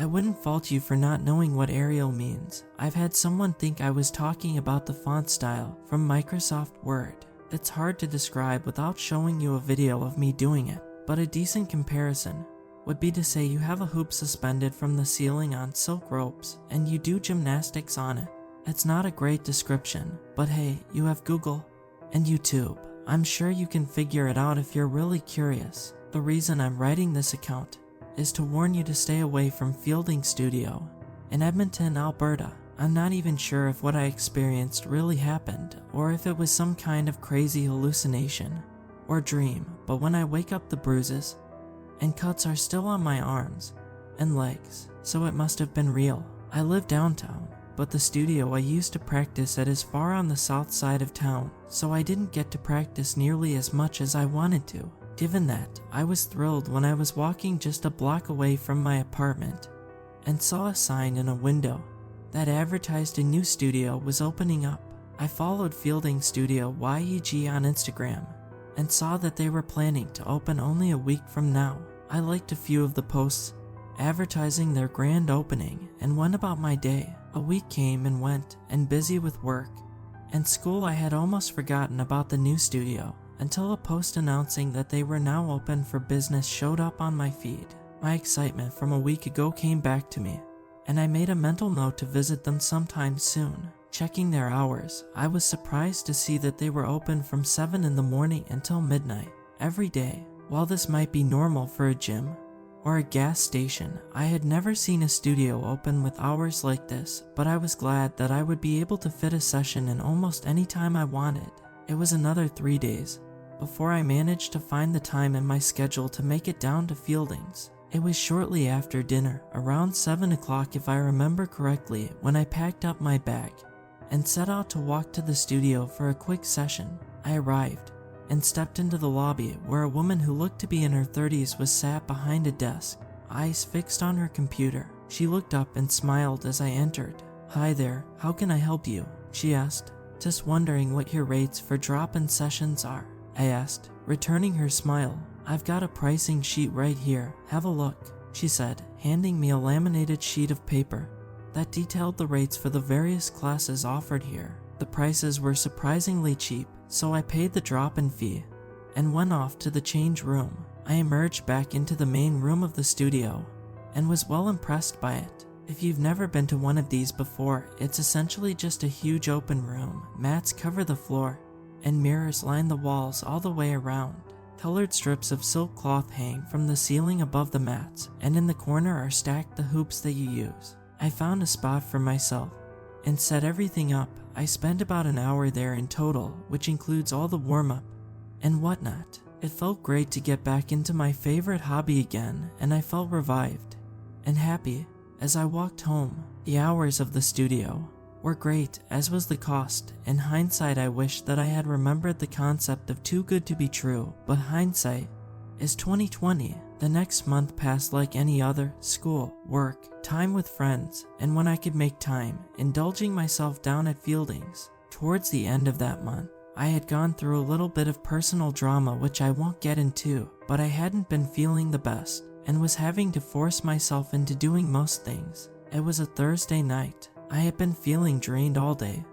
I wouldn't fault you for not knowing what Arial means. I've had someone think I was talking about the font style from Microsoft Word. It's hard to describe without showing you a video of me doing it, but a decent comparison would be to say you have a hoop suspended from the ceiling on silk ropes and you do gymnastics on it. It's not a great description, but hey, you have Google and YouTube. I'm sure you can figure it out if you're really curious. The reason I'm writing this account is to warn you to stay away from Fielding Studio in Edmonton, Alberta. I'm not even sure if what I experienced really happened or if it was some kind of crazy hallucination or dream, but when I wake up the bruises and cuts are still on my arms and legs, so it must have been real. I live downtown, but the studio I used to practice at is far on the south side of town, so I didn't get to practice nearly as much as I wanted to. Given that, I was thrilled when I was walking just a block away from my apartment and saw a sign in a window that advertised a new studio was opening up. I followed Fielding Studio YEG on Instagram and saw that they were planning to open only a week from now. I liked a few of the posts advertising their grand opening and went about my day. A week came and went, and busy with work and school, I had almost forgotten about the new studio until a post announcing that they were now open for business showed up on my feed. My excitement from a week ago came back to me, and I made a mental note to visit them sometime soon. Checking their hours, I was surprised to see that they were open from 7 in the morning until midnight every day. While this might be normal for a gym or a gas station, I had never seen a studio open with hours like this, but I was glad that I would be able to fit a session in almost any time I wanted. It was another 3 days before I managed to find the time in my schedule to make it down to Fielding's. It was shortly after dinner, around 7 o'clock if I remember correctly, when I packed up my bag and set out to walk to the studio for a quick session. I arrived and stepped into the lobby where a woman who looked to be in her 30s was sat behind a desk, eyes fixed on her computer. She looked up and smiled as I entered. "Hi there, how can I help you?" she asked. "Just wondering what your rates for drop-in sessions are," I asked, returning her smile. "I've got a pricing sheet right here, have a look," she said, handing me a laminated sheet of paper that detailed the rates for the various classes offered here. The prices were surprisingly cheap, so I paid the drop-in fee and went off to the change room. I emerged back into the main room of the studio and was well impressed by it. If you've never been to one of these before, it's essentially just a huge open room. Mats cover the floor and mirrors line the walls all the way around. Colored strips of silk cloth hang from the ceiling above the mats, and in the corner are stacked the hoops that you use. I found a spot for myself and set everything up. I spent about an hour there in total, which includes all the warm-up and whatnot. It felt great to get back into my favorite hobby again, and I felt revived and happy as I walked home. The hours of the studio were great, as was the cost. In hindsight, I wish that I had remembered the concept of too good to be true, but hindsight is 2020. The next month passed like any other: school, work, time with friends, and when I could make time, indulging myself down at Fielding's. Towards the end of that month, I had gone through a little bit of personal drama which I won't get into, but I hadn't been feeling the best and was having to force myself into doing most things. It was a Thursday night. I had been feeling drained all day,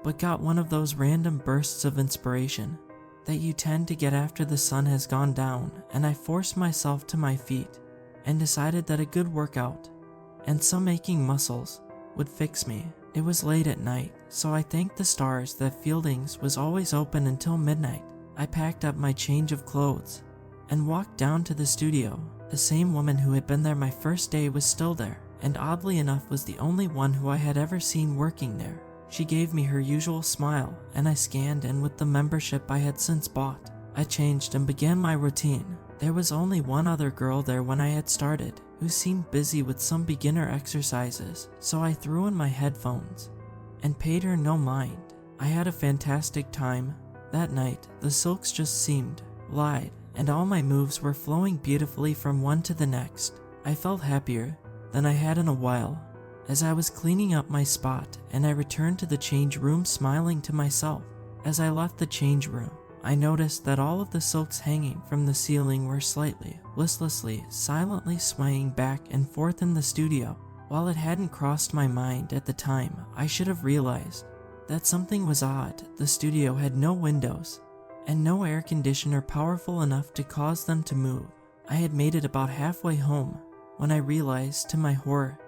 but got one of those random bursts of inspiration that you tend to get after the sun has gone down, and I forced myself to my feet and decided that a good workout and some aching muscles would fix me. It was late at night, so I thanked the stars that Fielding's was always open until midnight. I packed up my change of clothes and walked down to the studio. The same woman who had been there my first day was still there, and oddly enough was the only one who I had ever seen working there. She gave me her usual smile, and I scanned in with the membership I had since bought. I changed and began my routine. There was only one other girl there when I had started, who seemed busy with some beginner exercises, so I threw in my headphones and paid her no mind. I had a fantastic time. That night, the silks just seemed light, and all my moves were flowing beautifully from one to the next. I felt happier than I had in a while as I was cleaning up my spot, and I returned to the change room smiling to myself. As I left the change room, I noticed that all of the silks hanging from the ceiling were slightly, listlessly, silently swaying back and forth in the studio. While it hadn't crossed my mind at the time, I should have realized that something was odd. The studio had no windows and no air conditioner powerful enough to cause them to move. I had made it about halfway home when I realized, to my horror,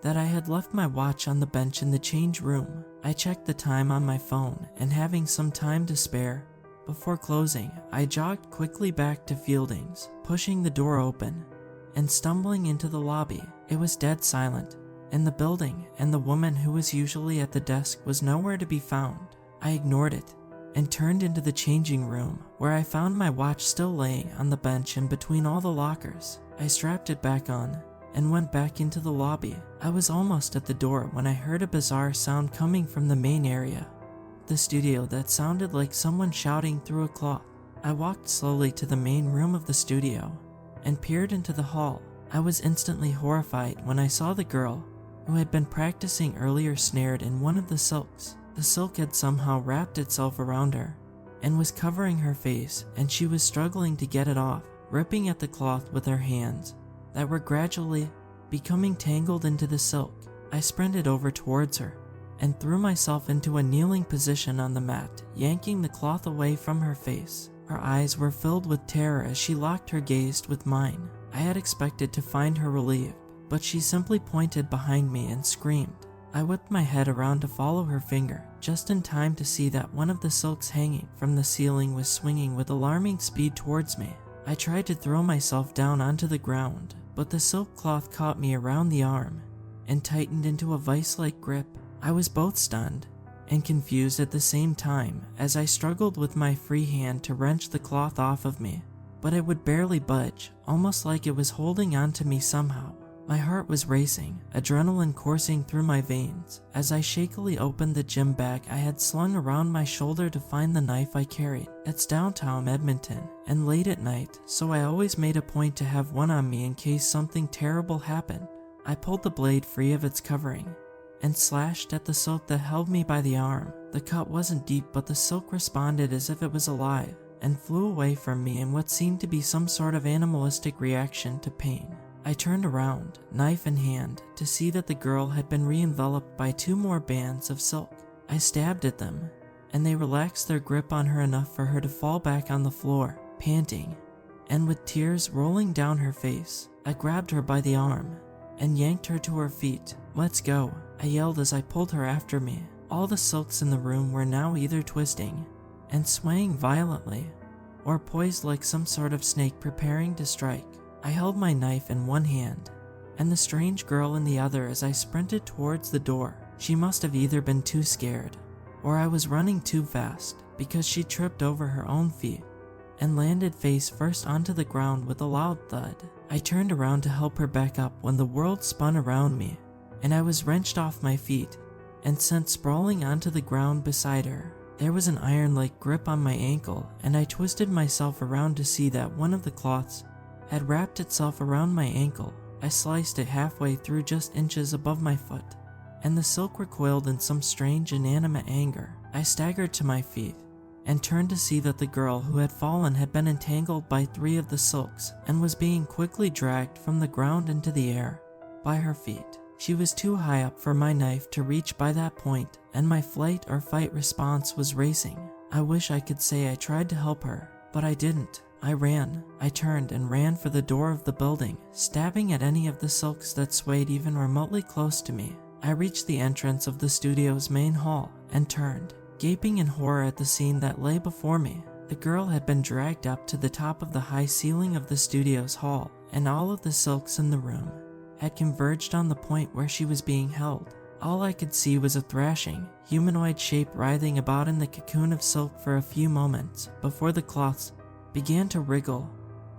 that I had left my watch on the bench in the change room. I checked the time on my phone, and having some time to spare before closing, I jogged quickly back to Fielding's, pushing the door open and stumbling into the lobby. It was dead silent in the building, and the woman who was usually at the desk was nowhere to be found. I ignored it and turned into the changing room, where I found my watch still laying on the bench in between all the lockers. I strapped it back on and went back into the lobby. I was almost at the door when I heard a bizarre sound coming from the main area, the studio, that sounded like someone shouting through a cloth. I walked slowly to the main room of the studio and peered into the hall. I was instantly horrified when I saw the girl who had been practicing earlier snared in one of the silks. The silk had somehow wrapped itself around her and was covering her face, and she was struggling to get it off, ripping at the cloth with her hands that were gradually becoming tangled into the silk. I sprinted over towards her and threw myself into a kneeling position on the mat, yanking the cloth away from her face. Her eyes were filled with terror as she locked her gaze with mine. I had expected to find her relieved, but she simply pointed behind me and screamed. I whipped my head around to follow her finger, just in time to see that one of the silks hanging from the ceiling was swinging with alarming speed towards me. I tried to throw myself down onto the ground, but the silk cloth caught me around the arm and tightened into a vice-like grip. I was both stunned and confused at the same time as I struggled with my free hand to wrench the cloth off of me, but it would barely budge, almost like it was holding on to me somehow. My heart was racing, adrenaline coursing through my veins, as I shakily opened the gym bag I had slung around my shoulder to find the knife I carried. It's downtown Edmonton, and late at night, so I always made a point to have one on me in case something terrible happened. I pulled the blade free of its covering and slashed at the silk that held me by the arm. The cut wasn't deep, but the silk responded as if it was alive and flew away from me in what seemed to be some sort of animalistic reaction to pain. I turned around, knife in hand, to see that the girl had been re-enveloped by 2 more bands of silk. I stabbed at them, and they relaxed their grip on her enough for her to fall back on the floor, panting, and with tears rolling down her face. I grabbed her by the arm and yanked her to her feet. "Let's go," I yelled as I pulled her after me. All the silks in the room were now either twisting and swaying violently, or poised like some sort of snake preparing to strike. I held my knife in one hand and the strange girl in the other as I sprinted towards the door. She must have either been too scared, or I was running too fast, because she tripped over her own feet and landed face first onto the ground with a loud thud. I turned around to help her back up when the world spun around me, and I was wrenched off my feet and sent sprawling onto the ground beside her. There was an iron-like grip on my ankle, and I twisted myself around to see that one of the cloths had wrapped itself around my ankle. I sliced it halfway through, just inches above my foot, and the silk recoiled in some strange inanimate anger. I staggered to my feet and turned to see that the girl who had fallen had been entangled by 3 of the silks and was being quickly dragged from the ground into the air by her feet. She was too high up for my knife to reach by that point, and my flight or fight response was racing. I wish I could say I tried to help her, but I didn't. I ran. I turned and ran for the door of the building, stabbing at any of the silks that swayed even remotely close to me. I reached the entrance of the studio's main hall and turned, gaping in horror at the scene that lay before me. The girl had been dragged up to the top of the high ceiling of the studio's hall, and all of the silks in the room had converged on the point where she was being held. All I could see was a thrashing, humanoid shape writhing about in the cocoon of silk for a few moments before the cloths began to wriggle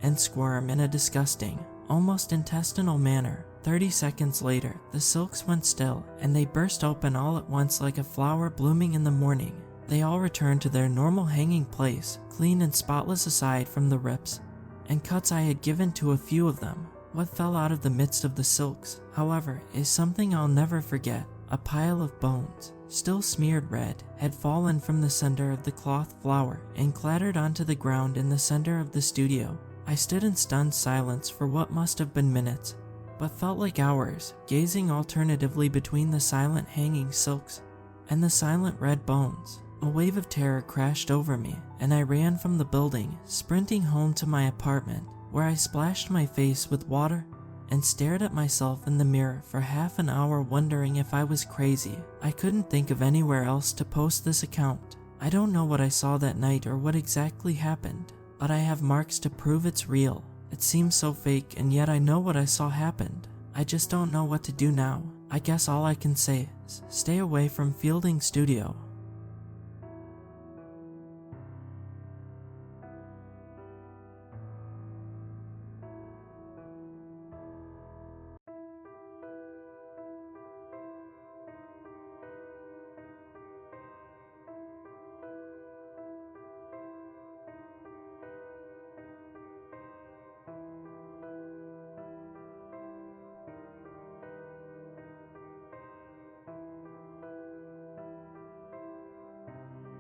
and squirm in a disgusting, almost intestinal manner. 30 seconds later, the silks went still, and they burst open all at once like a flower blooming in the morning. They all returned to their normal hanging place, clean and spotless aside from the rips and cuts I had given to a few of them. What fell out of the midst of the silks, however, is something I'll never forget. A pile of bones, still smeared red, had fallen from the center of the cloth flower and clattered onto the ground in the center of the studio. I stood in stunned silence for what must have been minutes, but felt like hours, gazing alternatively between the silent hanging silks and the silent red bones. A wave of terror crashed over me, and I ran from the building, sprinting home to my apartment, where I splashed my face with water and stared at myself in the mirror for half an hour, wondering if I was crazy. I couldn't think of anywhere else to post this account. I don't know what I saw that night or what exactly happened, but I have marks to prove it's real. It seems so fake, and yet I know what I saw happened. I just don't know what to do now. I guess all I can say is stay away from Fielding Studio.